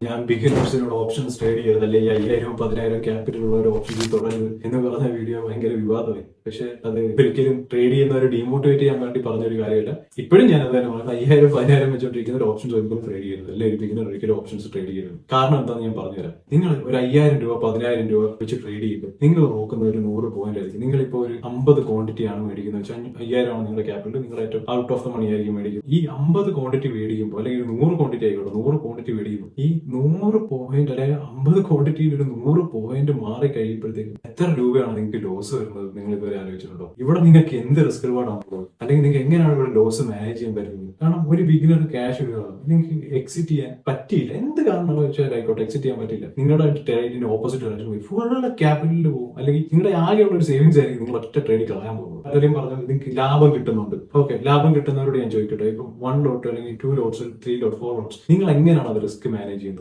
ഞാൻ ബിഗിനേഴ്സിനോട് options trade ചെയ്യരുത്, അല്ലെങ്കിൽ 5000 10,000 ക്യാപിറ്റലുള്ള ഒരു ഓപ്ഷൻസ് തുടങ്ങരുത് എന്ന് പറഞ്ഞ വീഡിയോ ഭയങ്കര വിവാദമായി. പക്ഷെ അത് ഒരിക്കലും ട്രേഡ് ചെയ്യുന്നവരെ ഡീമോട്ടിവേറ്റ് ചെയ്യാൻ വേണ്ടി പറഞ്ഞൊരു കാര്യമല്ല. ഇപ്പോഴും ഞാൻ അത് തന്നെ പറയുന്നത്, 5000 10,000 വെച്ചോണ്ടിരിക്കുന്ന ഒരു ഓപ്ഷൻസ് ഒരിക്കലും ട്രേഡ് ചെയ്യരുത്, അല്ലെങ്കിൽ ഒരു ബിഗിനർ ഒരിക്കലും ഓപ്ഷൻസ് ട്രേഡ് ചെയ്യരുത്. കാരണം എന്താണെന്ന് ഞാൻ പറഞ്ഞുതരാം. നിങ്ങൾ ഒരു 5000 രൂപ 10,000 രൂപ വെച്ച് ട്രേഡ് ചെയ്യുമ്പോൾ നിങ്ങൾ നോക്കുന്ന ഒരു 100 പോയിന്റ് ആയിരിക്കും. നിങ്ങളിപ്പോൾ ഒരു 50 ക്വാണ്ടിറ്റി ആണ് മേടിക്കുന്നത് വെച്ചാൽ 5000 ആണ് നിങ്ങളുടെ ക്യാപിറ്റൽ, നിങ്ങൾ ഏറ്റവും ഔട്ട് ഓഫ് ദ മണി ആയിരിക്കും മേടിക്കുന്നത്. ഈ 50 ക്വാണ്ടിറ്റി മേടിക്കുമ്പോൾ, അല്ലെങ്കിൽ 100 ക്വാണ്ടിറ്റി ആയിക്കോട്ടെ, 100 ക്വാണ്ടിറ്റി മേടിക്കുമ്പോൾ ഈ 100 പോയിന്റ് അല്ലെങ്കിൽ 50 ക്വാണ്ടിറ്റിയിൽ ഒരു 100 പോയിന്റ് മാറി കഴിയുമ്പോഴത്തേക്കും എത്ര രൂപയാണ് നിങ്ങൾക്ക് ലോസ് വരുന്നത് നിങ്ങൾ ഇതുവരെ ആലോചിച്ചിട്ടുണ്ടോ? ഇവിടെ നിങ്ങൾക്ക് എന്ത് റിസ്ക് റിവാർഡാണ്, അല്ലെങ്കിൽ നിങ്ങൾക്ക് എങ്ങനെയാണ് ഇവിടെ ലോസ് മാനേജ് ചെയ്യാൻ പറ്റുന്നത്? കാരണം ഒരു ബിഗിനർ ക്യാഷ് ഇടുകയാണ്, നിങ്ങൾക്ക് എക്സിറ്റ് ചെയ്യാൻ പറ്റിയില്ല, എന്ത് കാരണം വെച്ചാൽ ആയിക്കോട്ടെ എക്സിറ്റ് ചെയ്യാൻ പറ്റില്ല, നിങ്ങളുടെ ട്രേഡിന്റെ ഓപ്പോസിറ്റ് ഡയറക്ഷൻ പോയി ഫുൾ ക്യാപിറ്റലിൽ പോകും, അല്ലെങ്കിൽ നിങ്ങളുടെ ആകെയുള്ള ഒരു സേവിങ്സ് ആയിരിക്കും നിങ്ങൾ ഒറ്റ ട്രേഡിൽ കളയാൻ പോകുന്നത്. പലരും പറഞ്ഞു നിങ്ങൾക്ക് ലാഭം കിട്ടുന്നുണ്ട്. ഓക്കെ, ലാഭം കിട്ടുന്നവരോട് ഞാൻ ചോദിക്കട്ടെ, ഇപ്പം 1 ലോട്ട് അല്ലെങ്കിൽ 2 ലോട്ട്സ് 3 ലോട്ട് 4 ലോട്ട്സ് നിങ്ങൾ എങ്ങനെയാണ് അത് റിസ്ക് മാനേജ് ചെയ്യുന്നത്?